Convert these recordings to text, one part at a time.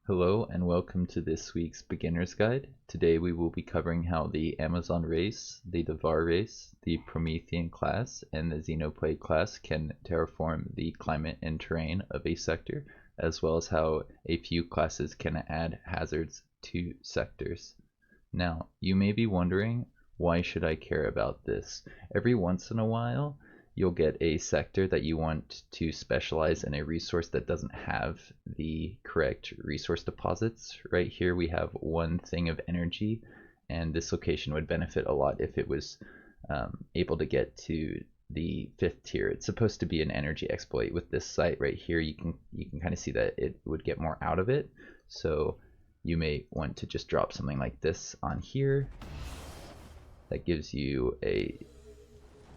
Hello and welcome to this week's beginner's guide. Today we will be covering how the Amazon race, the Davar race, the Promethean class, and the Xeno Plague class can terraform the climate and terrain of a sector, as well as how a few classes can add hazards to sectors. Now, you may be wondering, why should I care about this? Every once in a while, you'll get a sector that you want to specialize in a resource that doesn't have the correct resource deposits. Right here we have one thing of energy, and this location would benefit a lot if it was able to get to the 5th tier. It's supposed to be an energy exploit. With this site right here, you can kind of see that it would get more out of it. So you may want to just drop something like this on here. That gives you a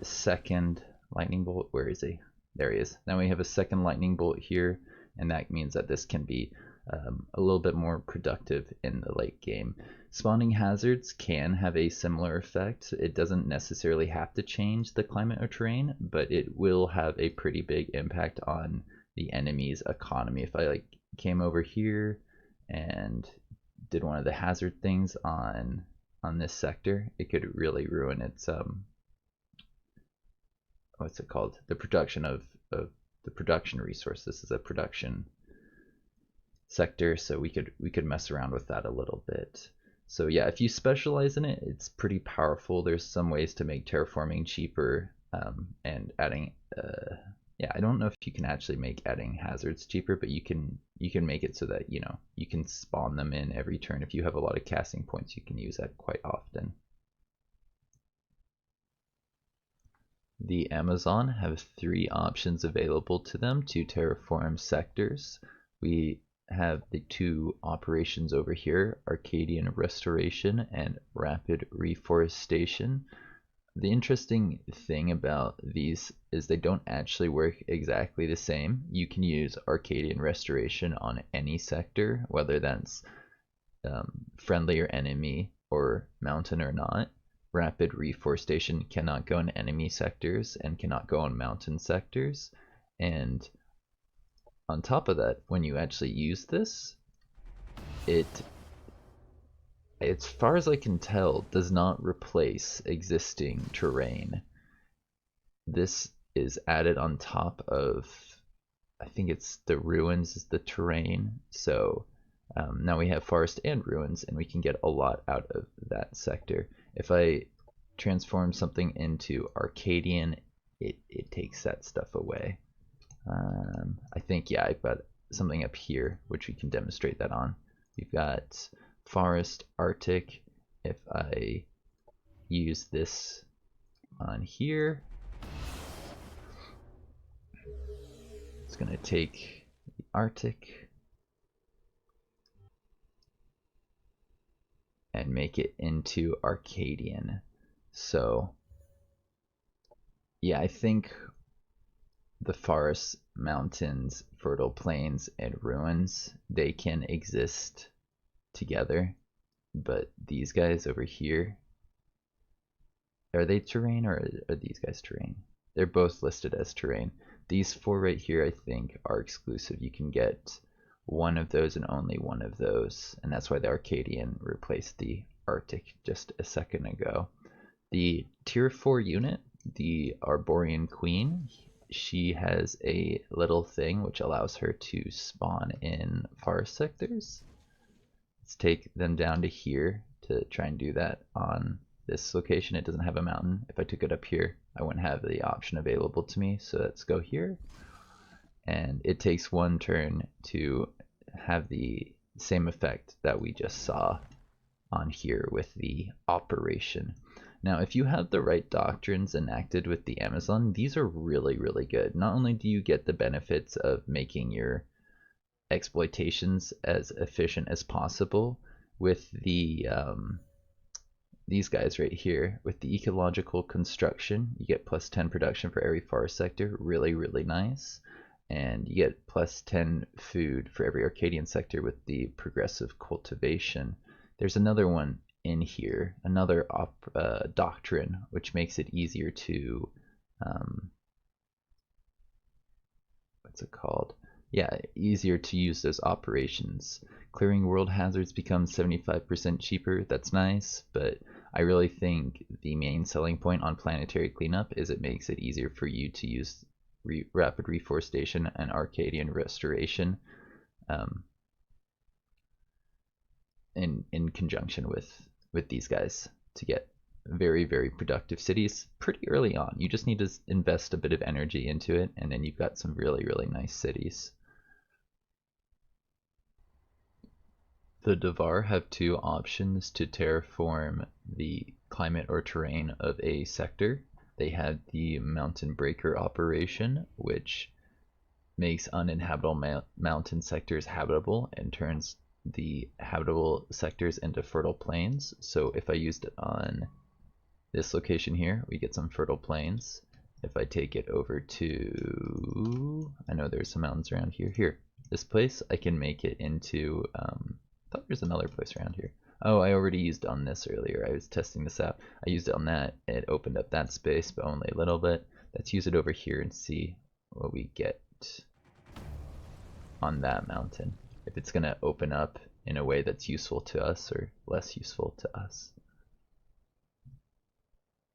second lightning bolt. Where is he? There he is. Now we have a second lightning bolt here, and that means that this can be a little bit more productive in the late game. Spawning hazards can have a similar effect. It doesn't necessarily have to change the climate or terrain, but it will have a pretty big impact on the enemy's economy. If I came over here and did one of the hazard things on this sector, it could really ruin its what's it called? The production of the production resource. This is a production sector, so we could mess around with that a little bit. So yeah, if you specialize in it, it's pretty powerful. There's some ways to make terraforming cheaper, and adding yeah, I don't know if you can actually make adding hazards cheaper, but you can make it so that you can spawn them in every turn. If you have a lot of casting points, you can use that quite often. The Amazon have 3 options available to them to terraform sectors. We have the 2 operations over here, Arcadian Restoration and Rapid Reforestation. The interesting thing about these is they don't actually work exactly the same. You can use Arcadian Restoration on any sector, whether that's friendly or enemy or mountain or not. Rapid Reforestation cannot go in enemy sectors and cannot go in mountain sectors. And on top of that, when you actually use this, it, as far as I can tell, does not replace existing terrain. This is added on top of, I think it's the ruins is the terrain. So now we have forest and ruins, and we can get a lot out of that sector. If I transform something into Arcadian, it takes that stuff away. I think, yeah, I've got something up here which we can demonstrate that on. We've got forest, Arctic. If I use this on here, it's going to take the Arctic and make it into Arcadian. So yeah, I think the forests, mountains, fertile plains, and ruins, they can exist together, but these guys over here, are they terrain or are these guys terrain? They're both listed as terrain. These 4 right here I think are exclusive. You can get one of those and only one of those, and that's why the Arcadian replaced the Arctic just a second ago. The tier 4 unit, the Arborean Queen, she has a little thing which allows her to spawn in forest sectors. Let's take them down to here to try and do that on this location. It doesn't have a mountain. If I took it up here, I wouldn't have the option available to me. So let's go here. And it takes 1 turn to have the same effect that we just saw on here with the operation. Now, if you have the right doctrines enacted with the Amazon, these are really, really good. Not only do you get the benefits of making your exploitations as efficient as possible with the these guys right here, with the ecological construction, you get +10 production for every forest sector, really, really nice. And you get +10 food for every Arcadian sector with the progressive cultivation. There's another one in here, another doctrine, which makes it easier to, what's it called? yeah, easier to use those operations. Clearing world hazards becomes 75% cheaper. That's nice, but I really think the main selling point on planetary cleanup is it makes it easier for you to use rapid reforestation and Arcadian restoration um, in conjunction with these guys to get very, very productive cities pretty early on. You just need to invest a bit of energy into it, and then you've got some really, really nice cities. The Davar have two options to terraform the climate or terrain of a sector. They have the Mountain Breaker operation, which makes uninhabitable mountain sectors habitable and turns the habitable sectors into fertile plains. So if I used it on this location here, we get some fertile plains. If I take it over to, I know there's some mountains around here. Here, this place, I can make it into, I thought there's another place around here. Oh, I already used it on this earlier. I was testing this out. I used it on that. It opened up that space, but only a little bit. Let's use it over here and see what we get on that mountain. If it's going to open up in a way that's useful to us or less useful to us.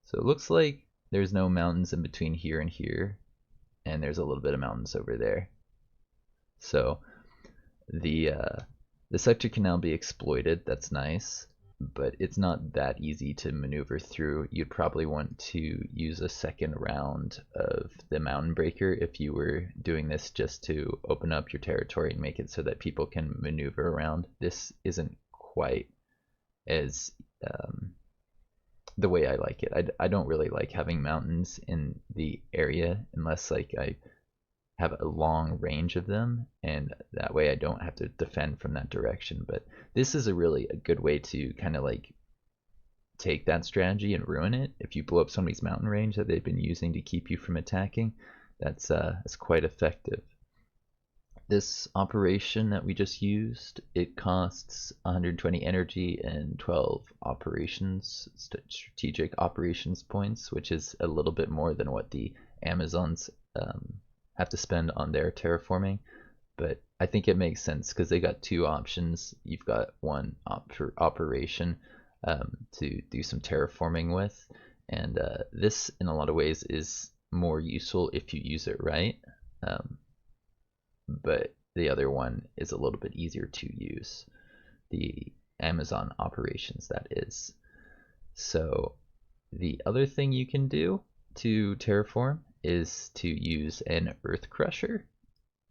So it looks like there's no mountains in between here and here, and there's a little bit of mountains over there. So the sector can now be exploited. That's nice, but it's not that easy to maneuver through. You'd probably want to use a second round of the Mountain Breaker if you were doing this just to open up your territory and make it so that people can maneuver around. This isn't quite as the way I like it. I don't really like having mountains in the area unless like I have a long range of them, and that way I don't have to defend from that direction. But this is a good way to kind of like take that strategy and ruin it. If you blow up somebody's mountain range that they've been using to keep you from attacking, that's quite effective. This operation that we just used, it costs 120 energy and 12 operations, strategic operations points, which is a little bit more than what the Amazons have to spend on their terraforming. But I think it makes sense because they got two options. You've got one operation to do some terraforming with, and this in a lot of ways is more useful if you use it right. But the other one is a little bit easier to use. The Amazon operations, that is. So the other thing you can do to terraform is to use an earth crusher.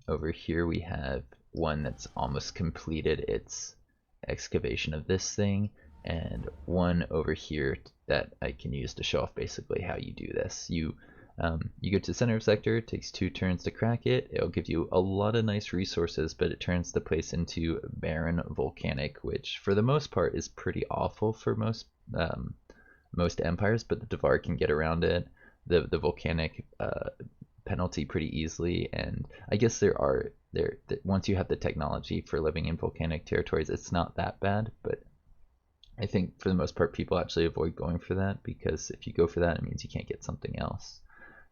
Over here we have one that's almost completed its excavation of this thing, and one over here that I can use to show off basically how you do this. You go to the center of sector, it takes 2 turns to crack it. It'll give you a lot of nice resources, but it turns the place into barren volcanic, which for the most part is pretty awful for most empires, but the Davar can get around it. The volcanic penalty pretty easily, and I guess once you have the technology for living in volcanic territories, it's not that bad, but I think for the most part people actually avoid going for that, because if you go for that it means you can't get something else.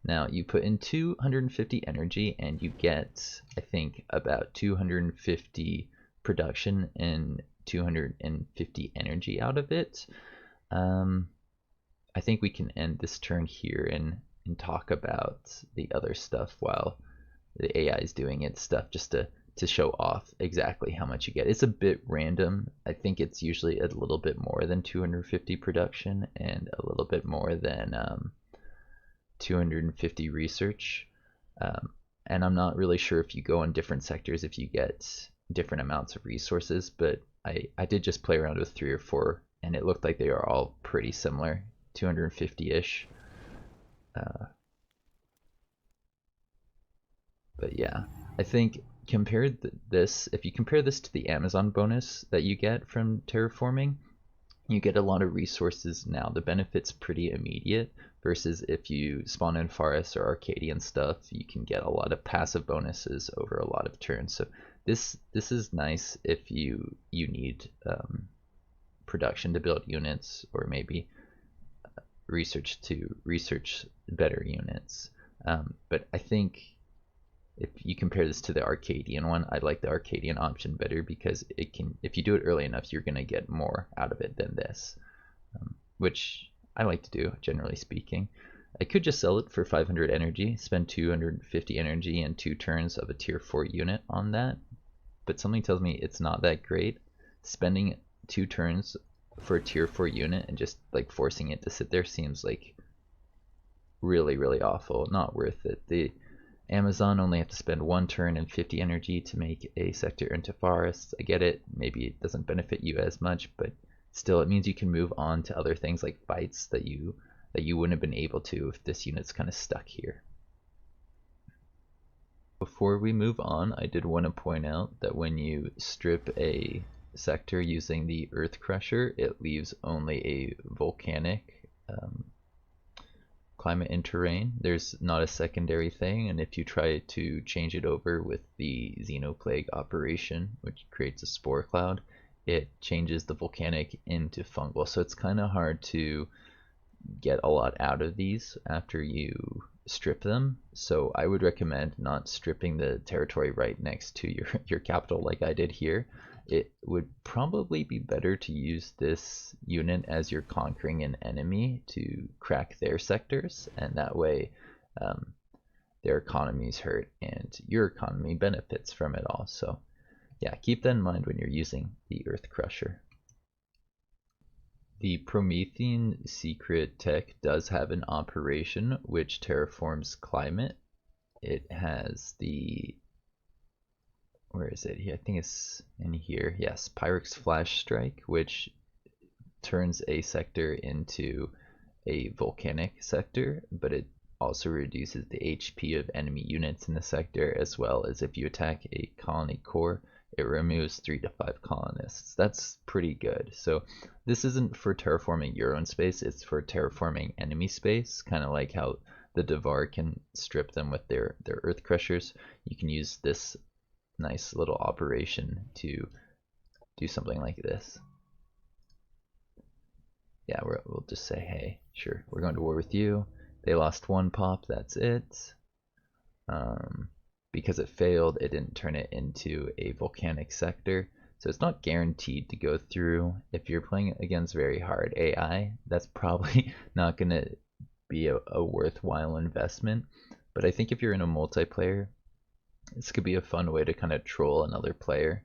Now you put in 250 energy and you get, I think, about 250 production and 250 energy out of it. I think we can end this turn here and talk about the other stuff while the AI is doing its stuff, just to show off exactly how much you get. It's a bit random. I think it's usually a little bit more than 250 production and a little bit more than 250 research. And I'm not really sure if you go in different sectors if you get different amounts of resources, but I did just play around with 3 or 4 and it looked like they are all pretty similar, 250-ish. But yeah, I think if you compare this to the Amazon bonus that you get from terraforming, you get a lot of resources now. The benefit's pretty immediate, versus if you spawn in forests or Arcadian stuff, you can get a lot of passive bonuses over a lot of turns. So this is nice if you need production to build units, or maybe research to research better units. But I think if you compare this to the Arcadian one, I like the Arcadian option better because it can, if you do it early enough, you're gonna get more out of it than this, which I like to do, generally speaking. I could just sell it for 500 energy, spend 250 energy and 2 turns of a tier 4 unit on that, but something tells me it's not that great. Spending 2 turns for a tier 4 unit and just like forcing it to sit there seems like really, really awful, not worth it. The Amazon only have to spend 1 turn and 50 energy to make a sector into forests. I get it, maybe it doesn't benefit you as much, but still it means you can move on to other things like fights that you wouldn't have been able to if this unit's kind of stuck here. Before we move on, I did want to point out that when you strip a sector using the Earth Crusher, it leaves only a volcanic climate and terrain. There's not a secondary thing, and if you try to change it over with the Xeno Plague operation, which creates a spore cloud, it changes the volcanic into fungal. So it's kind of hard to get a lot out of these after you strip them. So I would recommend not stripping the territory right next to your capital like I did here. It would probably be better to use this unit as you're conquering an enemy to crack their sectors, and that way their economy's hurt and your economy benefits from it all. So yeah, keep that in mind when you're using the Earth Crusher. The Promethean secret tech does have an operation which terraforms climate. It has the, where is it? I think it's in here. Yes, Pyrex Flashstrike, which turns a sector into a volcanic sector, but it also reduces the HP of enemy units in the sector, as well as if you attack a colony core, it removes 3 to 5 colonists. That's pretty good. So this isn't for terraforming your own space, it's for terraforming enemy space, kind of like how the Davar can strip them with their Earth Crushers. You can use this nice little operation to do something like this. Yeah, we'll just say, hey, sure, we're going to war with you. They lost 1 pop, that's it. Because it failed, it didn't turn it into a volcanic sector. So it's not guaranteed to go through. If you're playing against very hard AI, that's probably not going to be a worthwhile investment. But I think if you're in a multiplayer, this could be a fun way to kind of troll another player.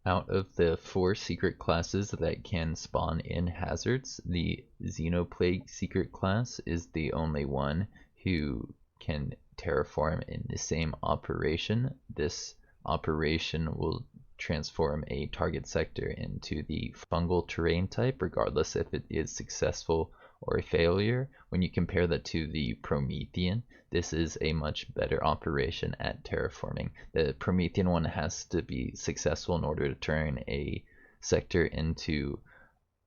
Out of the 4 secret classes that can spawn in hazards, the Xeno Plague secret class is the only one who can terraform in the same operation. This operation will transform a target sector into the fungal terrain type, regardless if it is successful or a failure. When you compare that to the Promethean, this is a much better operation at terraforming. The Promethean one has to be successful in order to turn a sector into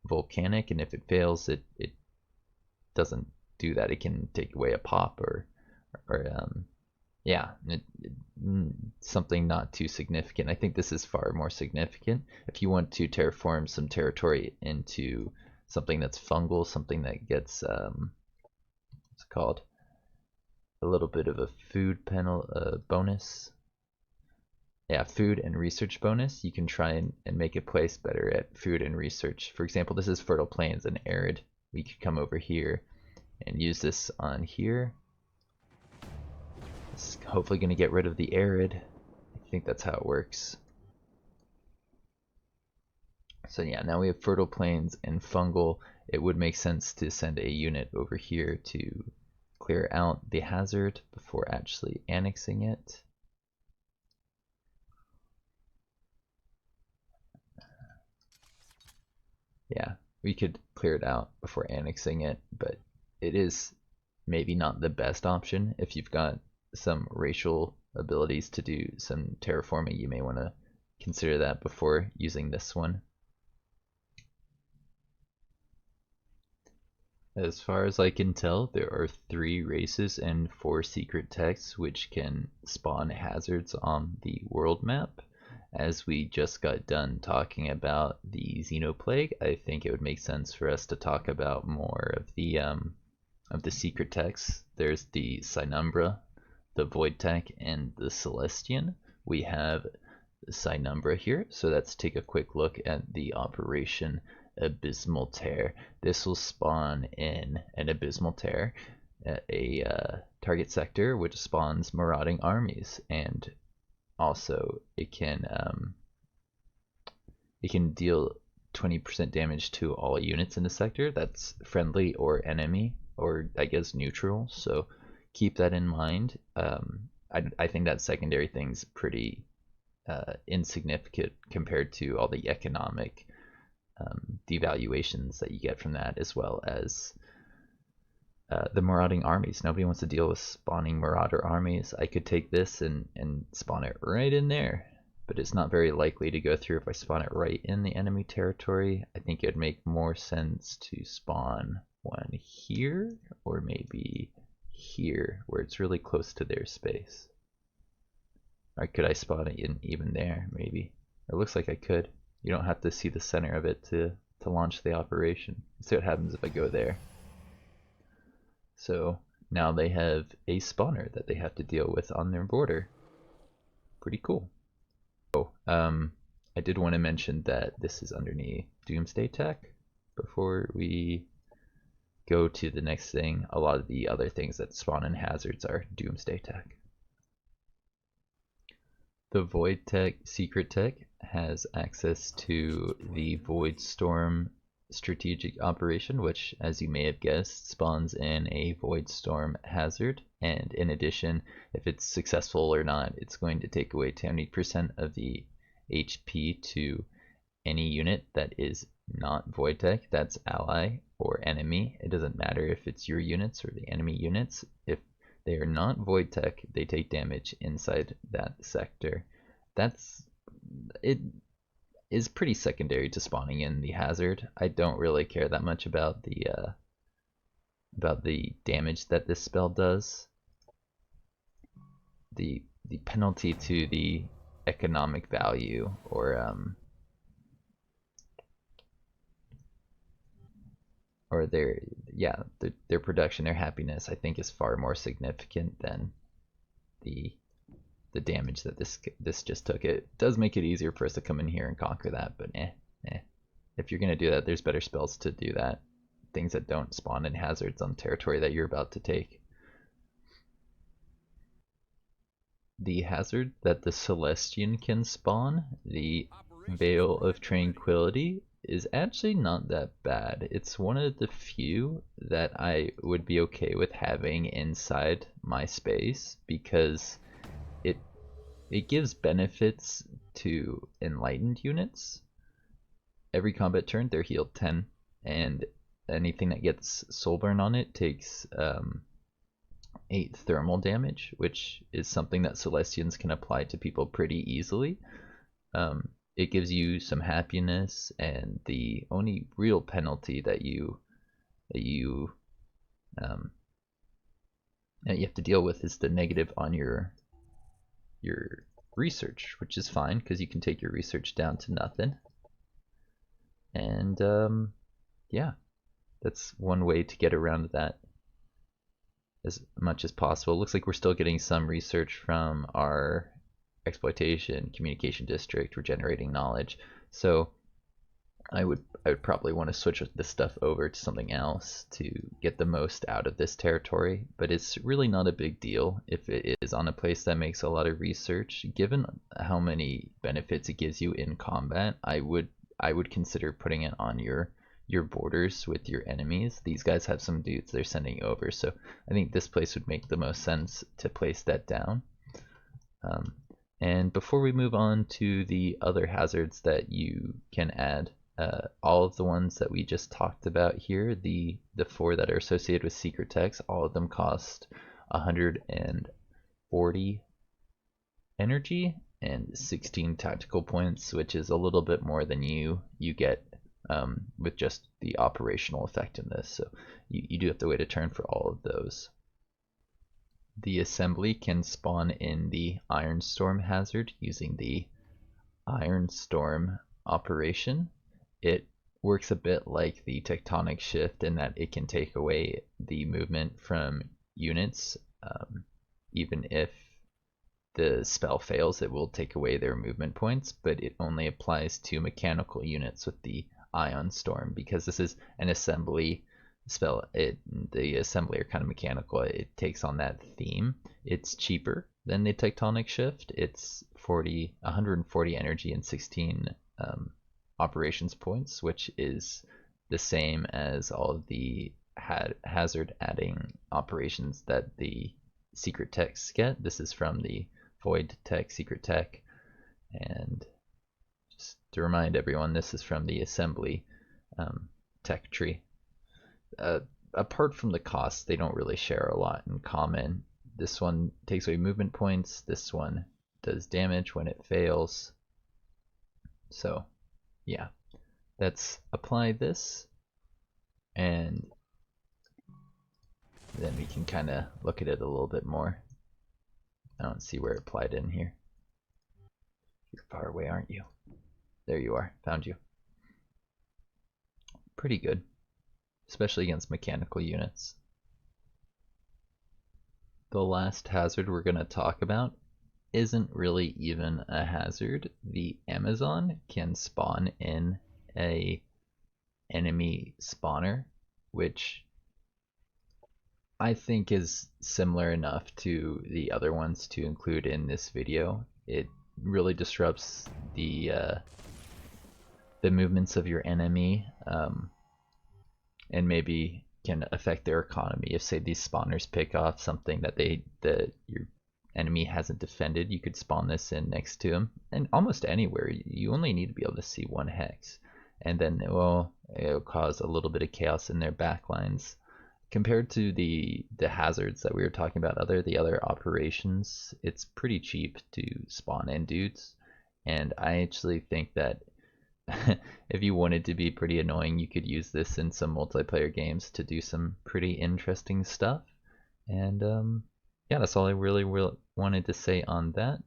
volcanic, and if it fails, it doesn't do that. It can take away a pop or yeah, something not too significant. I think this is far more significant. If you want to terraform some territory into something that's fungal, something that gets what's it called, a little bit of a food bonus. Yeah, food and research bonus. You can try and make it place better at food and research. For example, this is fertile plains and arid. We could come over here and use this on here. It's hopefully going to get rid of the arid. I think that's how it works. So yeah, now we have fertile plains and fungal. It would make sense to send a unit over here to clear out the hazard before actually annexing it. Yeah, we could clear it out before annexing it, but it is maybe not the best option. If you've got some racial abilities to do some terraforming, you may want to consider that before using this one. As far as I can tell, there are 3 races and 4 secret texts which can spawn hazards on the world map. As we just got done talking about the Xeno Plague, I think it would make sense for us to talk about more of the of the secret techs. There's the Synumbra, the Void Tech, and the Celestian. We have Synumbra here, so let's take a quick look at the Operation Abysmal Tear. This will spawn in an Abysmal Tear at a target sector, which spawns marauding armies, and also it can deal 20% damage to all units in the sector. That's friendly or enemy, or I guess neutral. So keep that in mind. I think that secondary thing's pretty insignificant compared to all the economic devaluations that you get from that, as well as the marauding armies. Nobody wants to deal with spawning marauder armies. I could take this and spawn it right in there, but it's not very likely to go through if I spawn it right in the enemy territory. I think it'd make more sense to spawn one here, or maybe here, where it's really close to their space. Or could I spawn it in even there, maybe? It looks like I could. You don't have to see the center of it to launch the operation. Let's see what happens if I go there. So now they have a spawner that they have to deal with on their border. Pretty cool. Oh, I did want to mention that this is underneath Doomsday Tech before we go to the next thing. A lot of the other things that spawn in hazards are Doomsday Tech. The Void Tech Secret Tech has access to the Void Storm strategic operation, which, as you may have guessed, spawns in a Void Storm hazard. And in addition, if it's successful or not, it's going to take away 20% of the HP to any unit that is not Void Tech. That's ally or enemy. It doesn't matter if it's your units or the enemy units. If they are not Void Tech, they take damage inside that sector. It is pretty secondary to spawning in the hazard. I don't really care that much about the damage that this spell does. The penalty to the economic value, or their production, their happiness, I think is far more significant than the damage that this just took. It does make it easier for us to come in here and conquer that, but if you're gonna do that, there's better spells to do that. Things that don't spawn in hazards on territory that you're about to take. The hazard that the Celestian can spawn, the Veil of Tranquility, is actually not that bad. It's one of the few that I would be okay with having inside my space, because it gives benefits to enlightened units. Every combat turn they're healed 10, and anything that gets soulburn on it takes 8 thermal damage, which is something that Celestians can apply to people pretty easily. It gives you some happiness, and the only real penalty that you have to deal with is the negative on your research, which is fine because you can take your research down to nothing. And yeah, that's one way to get around that as much as possible. It looks like we're still getting some research from our exploitation communication district. We're generating knowledge, so I would probably want to switch this stuff over to something else to get the most out of this territory, but it's really not a big deal if it is on a place that makes a lot of research. Given how many benefits it gives you in combat, I would consider putting it on your borders with your enemies. These guys have some dudes they're sending over, so I think this place would make the most sense to place that down. And before we move on to the other hazards that you can add, all of the ones that we just talked about here, the 4 that are associated with secret techs, all of them cost 140 energy and 16 tactical points, which is a little bit more than you get with just the operational effectiveness. So you do have to wait a turn for all of those. The assembly can spawn in the Iron Storm hazard using the Iron Storm operation. It works a bit like the tectonic shift in that it can take away the movement from units. Even if the spell fails, it will take away their movement points, but it only applies to mechanical units with the Ion Storm, because this is an assembly spell. The assembly are kind of mechanical. It takes on that theme. It's cheaper than the tectonic shift. It's 140 energy and 16 operations points, which is the same as all of the hazard adding operations that the secret techs get. This is from the Void Tech, Secret Tech, and just to remind everyone, this is from the assembly tech tree. Apart from the cost, they don't really share a lot in common. This one takes away movement points. This one does damage when it fails. So yeah, let's apply this, and then we can kind of look at it a little bit more. I don't see where it applied in here. You're far away, aren't you? There you are. Found you. Pretty good, especially against mechanical units. The last hazard we're going to talk about isn't really even a hazard. The Amazon can spawn in a enemy spawner, which I think is similar enough to the other ones to include in this video. It really disrupts the movements of your enemy, and maybe can affect their economy. If, say, these spawners pick off something that your enemy hasn't defended, you could spawn this in next to them, and almost anywhere. You only need to be able to see one hex, and then it'll cause a little bit of chaos in their backlines. Compared to the hazards that we were talking about, the other operations, it's pretty cheap to spawn in dudes, and I actually think that if you wanted to be pretty annoying, you could use this in some multiplayer games to do some pretty interesting stuff. And yeah, that's all I really wanted to say on that.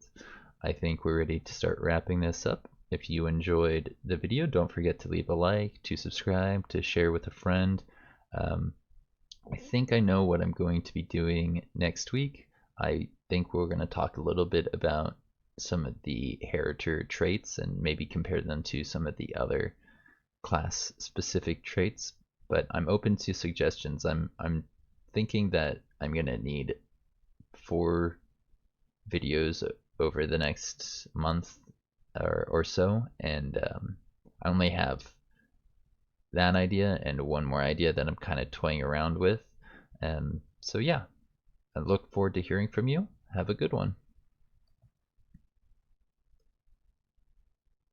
I think we're ready to start wrapping this up. If you enjoyed the video, don't forget to leave a like, to subscribe, to share with a friend. I think I know what I'm going to be doing next week. I think we're going to talk a little bit about some of the Heritor traits and maybe compare them to some of the other class specific traits, but I'm open to suggestions. I'm thinking that I'm going to need 4 videos over the next month or so, and I only have that idea and one more idea that I'm kind of toying around with. So yeah, I look forward to hearing from you. Have a good one.